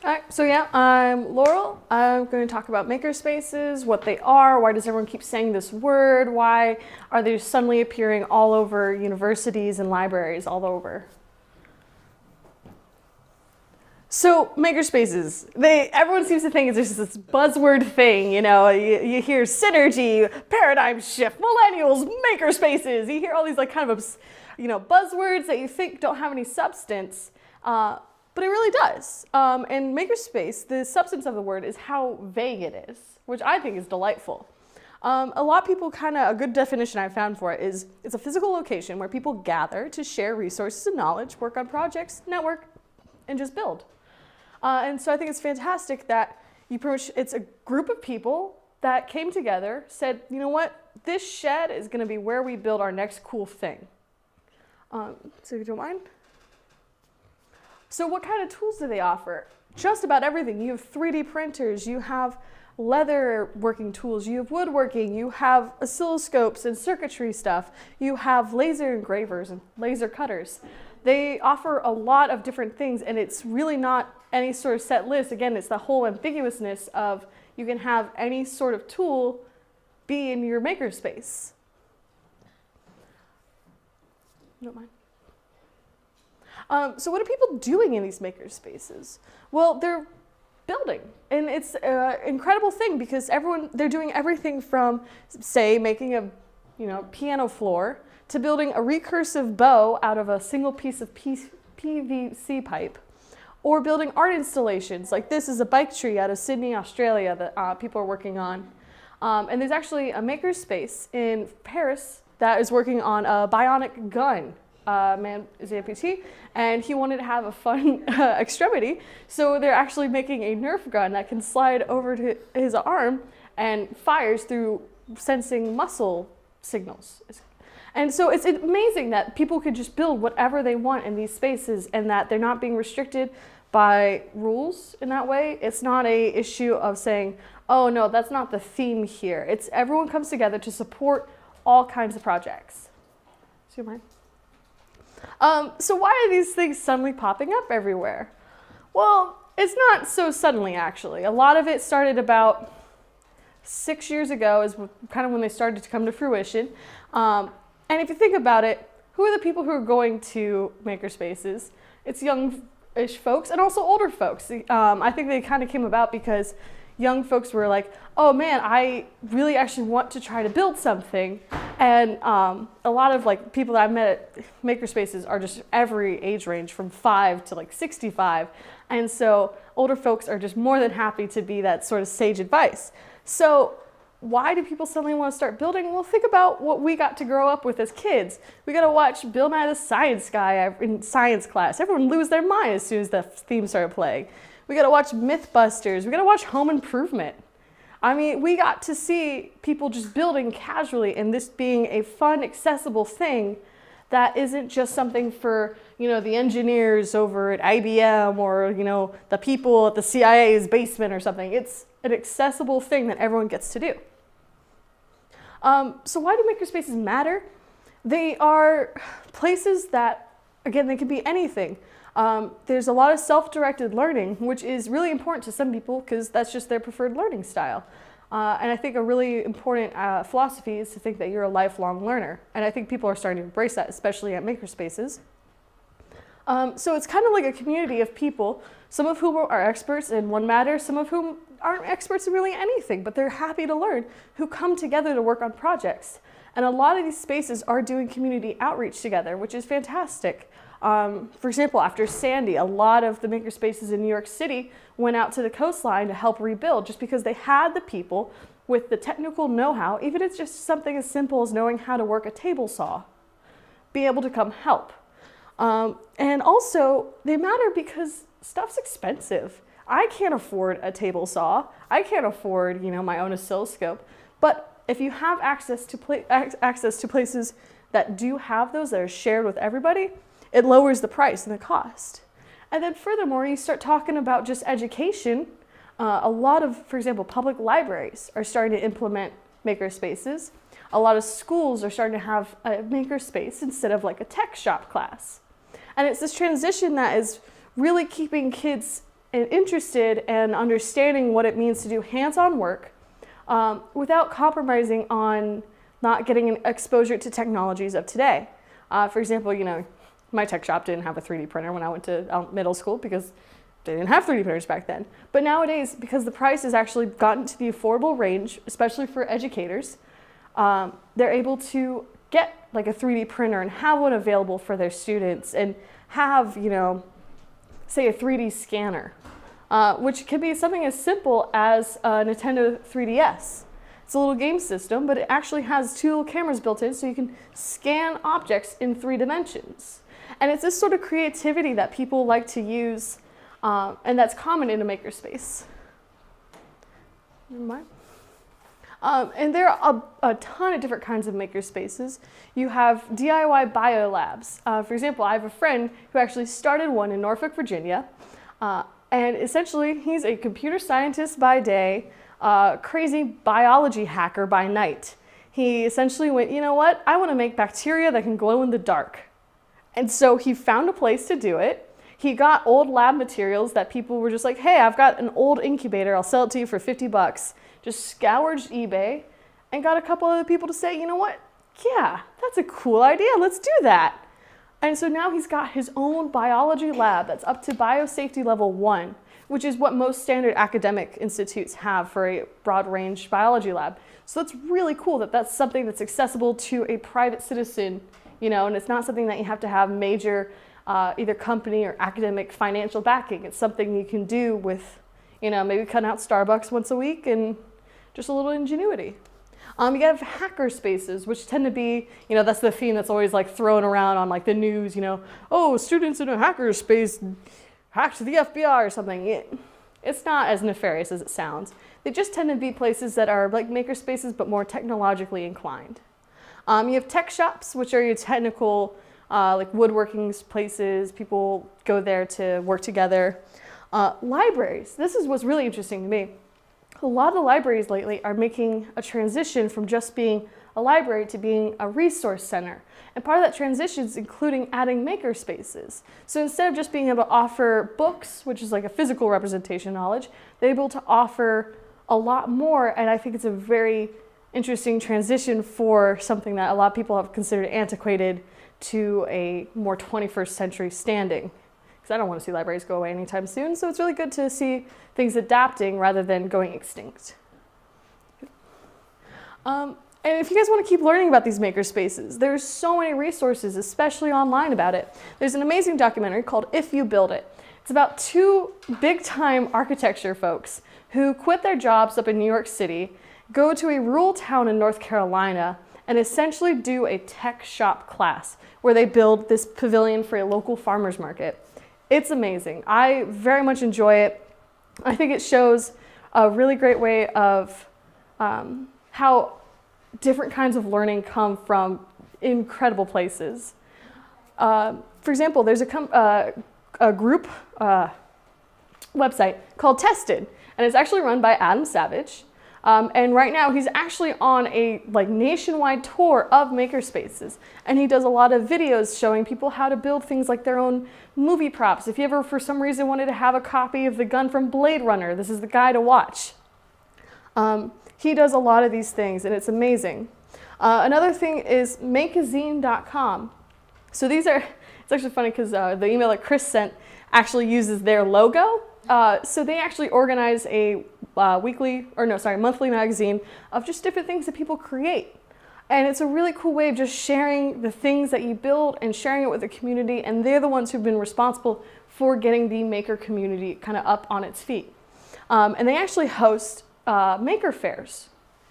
All right, so yeah, I'm Laurel. I'm going to talk about makerspaces, what they are, why does everyone keep saying this word, why are they suddenly appearing all over universities and libraries all over. So makerspaces, everyone seems to think it's just this buzzword thing, you hear synergy, paradigm shift, millennials, makerspaces, you hear all these like kind of, buzzwords that you think don't have any substance, but it really does. And makerspace, the substance of the word is how vague it is, which I think is delightful. A lot of people a good definition I found for it is it's a physical location where people gather to share resources and knowledge, work on projects, network, and just build. And so I think it's fantastic that it's a group of people that came together, said, you know what, this shed is going to be where we build our next cool thing. So if you don't mind. So what kind of tools do they offer? Just about everything. You have 3D printers, you have leather working tools, you have woodworking, you have oscilloscopes and circuitry stuff, you have laser engravers and laser cutters. They offer a lot of different things, and it's really not any sort of set list. Again, it's the whole ambiguousness of you can have any sort of tool be in your makerspace. You don't mind? So what are people doing in these makerspaces? Well, they're building, and it's an incredible thing because they're doing everything from, say, making a piano floor to building a recursive bow out of a single piece of PVC pipe, or building art installations. Like this is a bike tree out of Sydney, Australia that people are working on. And there's actually a makerspace in Paris that is working on a bionic gun. Man is amputee, and he wanted to have a fun extremity, so they're actually making a Nerf gun that can slide over to his arm and fires through sensing muscle signals. And so it's amazing that people could just build whatever they want in these spaces and that they're not being restricted by rules in that way. It's not an issue of saying, oh no, that's not the theme here. It's everyone comes together to support all kinds of projects. See mine? So why are these things suddenly popping up everywhere? Well, it's not so suddenly actually. A lot of it started about 6 years ago is kind of when they started to come to fruition. And if you think about it, who are the people who are going to makerspaces? It's young-ish folks and also older folks. I think they kind of came about because young folks were like, oh man, I really actually want to try to build something. And a lot of people that I've met at makerspaces are just every age range from 5 to 65. And so older folks are just more than happy to be that sort of sage advice. So why do people suddenly want to start building? Well, think about what we got to grow up with as kids. We got to watch Bill Nye the Science Guy in science class. Everyone lose their mind as soon as the theme started playing. We got to watch Mythbusters. We got to watch Home Improvement. I mean, we got to see people just building casually and this being a fun, accessible thing that isn't just something for, the engineers over at IBM or, the people at the CIA's basement or something. It's an accessible thing that everyone gets to do. So why do makerspaces matter? They are places that, again, they can be anything. There's a lot of self-directed learning, which is really important to some people because that's just their preferred learning style. And I think a really important philosophy is to think that you're a lifelong learner. And I think people are starting to embrace that, especially at makerspaces. So it's kind of like a community of people, some of whom are experts in one matter, some of whom aren't experts in really anything, but they're happy to learn, who come together to work on projects. And a lot of these spaces are doing community outreach together, which is fantastic. For example, after Sandy, a lot of the makerspaces in New York City went out to the coastline to help rebuild just because they had the people with the technical know-how, even if it's just something as simple as knowing how to work a table saw, be able to come help. And also, they matter because stuff's expensive. I can't afford a table saw. I can't afford, my own oscilloscope. But if you have access to places that do have those that are shared with everybody, it lowers the price and the cost. And then furthermore, you start talking about just education. A lot of, for example, public libraries are starting to implement makerspaces. A lot of schools are starting to have a makerspace instead of a tech shop class. And it's this transition that is really keeping kids and interested and understanding what it means to do hands-on work without compromising on not getting an exposure to technologies of today. For example, my tech shop didn't have a 3D printer when I went to middle school because they didn't have 3D printers back then. But nowadays, because the price has actually gotten to the affordable range, especially for educators, they're able to get like a 3D printer and have one available for their students and have, say a 3D scanner, which can be something as simple as a Nintendo 3DS. It's a little game system, but it actually has 2 little cameras built in so you can scan objects in 3 dimensions. And it's this sort of creativity that people like to use, and that's common in a makerspace. Never mind. And there are a ton of different kinds of makerspaces. You have DIY biolabs. For example, I have a friend who actually started one in Norfolk, Virginia. And essentially, he's a computer scientist by day, crazy biology hacker by night. He essentially went, you know what? I want to make bacteria that can glow in the dark. And so he found a place to do it. He got old lab materials that people were just like, hey, I've got an old incubator. I'll sell it to you for 50 bucks. Just scoured eBay and got a couple other people to say, you know what? Yeah, that's a cool idea. Let's do that. And so now he's got his own biology lab that's up to biosafety level 1, which is what most standard academic institutes have for a broad range biology lab. So it's really cool that that's something that's accessible to a private citizen, and it's not something that you have to have major either company or academic financial backing. It's something you can do with, maybe cutting out Starbucks once a week and just a little ingenuity. You have hacker spaces, which tend to be, that's the theme that's always like thrown around on like the news, oh, students in a hacker space hacked the FBI or something. It's not as nefarious as it sounds. They just tend to be places that are like maker spaces, but more technologically inclined. You have tech shops, which are your technical, like woodworking places. People go there to work together. Libraries. This is what's really interesting to me. A lot of the libraries lately are making a transition from just being a library to being a resource center. And part of that transition is including adding maker spaces. So instead of just being able to offer books, which is like a physical representation of knowledge, they're able to offer a lot more. And I think it's a very interesting transition for something that a lot of people have considered antiquated to a more 21st century standing. I don't want to see libraries go away anytime soon, so it's really good to see things adapting rather than going extinct. And if you guys want to keep learning about these maker spaces, there's so many resources, especially online, about it. There's an amazing documentary called If You Build It. It's about 2 big-time architecture folks who quit their jobs up in New York City, go to a rural town in North Carolina, and essentially do a tech shop class where they build this pavilion for a local farmer's market. It's amazing. I very much enjoy it. I think it shows a really great way of how different kinds of learning come from incredible places. For example, there's a group website called Tested, and it's actually run by Adam Savage. And right now he's actually on a nationwide tour of makerspaces, and he does a lot of videos showing people how to build things like their own movie props. If you ever for some reason wanted to have a copy of the gun from Blade Runner, this is the guy to watch. He does a lot of these things, and it's amazing. Another thing is makeazine.com. So these are, it's actually funny because the email that Chris sent actually uses their logo. So they actually organize a monthly magazine of just different things that people create. And it's a really cool way of just sharing the things that you build and sharing it with the community. And they're the ones who've been responsible for getting the maker community kind of up on its feet. And they actually host maker fairs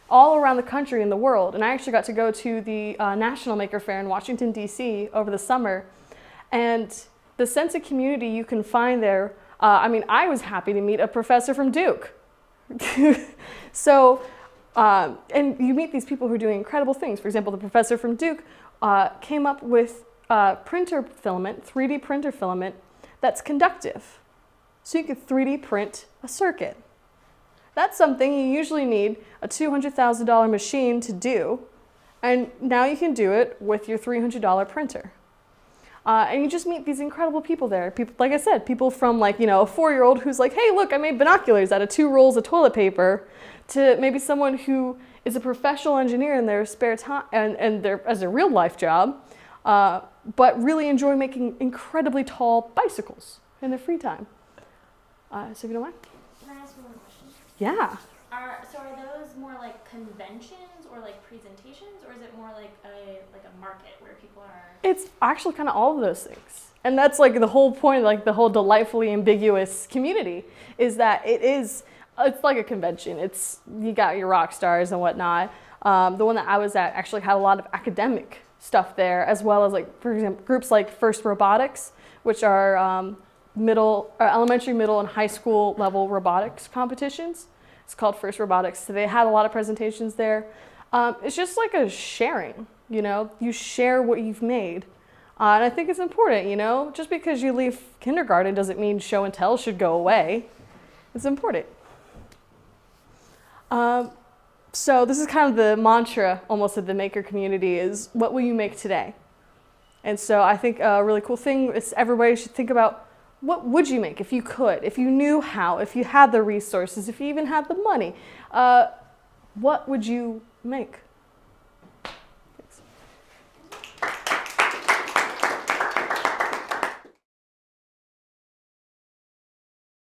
all around the country and the world. And I actually got to go to the National Maker Fair in Washington, D.C. over the summer. And the sense of community you can find there, I was happy to meet a professor from Duke. So, and you meet these people who are doing incredible things. For example, the professor from Duke came up with printer filament, 3D printer filament, that's conductive. So you could 3D print a circuit. That's something you usually need a $200,000 machine to do, and now you can do it with your $300 printer. And you just meet these incredible people there. People, like I said, people from like, you know, a 4-year-old who's like, hey, look, I made binoculars out of 2 rolls of toilet paper, to maybe someone who is a professional engineer in their spare time and their, as a real life job, but really enjoy making incredibly tall bicycles in their free time. So if you don't mind. Can I ask you one question? Yeah. So are those more like conventions or like presentations, or is it more like a market where people are? It's actually kind of all of those things. And that's like the whole point, like the whole delightfully ambiguous community, is that it's like a convention. You got your rock stars and whatnot. The one that I was at actually had a lot of academic stuff there, as well as like, for example, groups like First Robotics, which are elementary, middle, and high school level robotics competitions. It's called First Robotics. So they had a lot of presentations there. It's just like a sharing, you know, you share what you've made. And I think it's important, you know, just because you leave kindergarten doesn't mean show and tell should go away. It's important. So this is kind of the mantra almost of the maker community is, what will you make today? And so I think a really cool thing is everybody should think about, what would you make if you could, if you knew how, if you had the resources, if you even had the money, what would you make?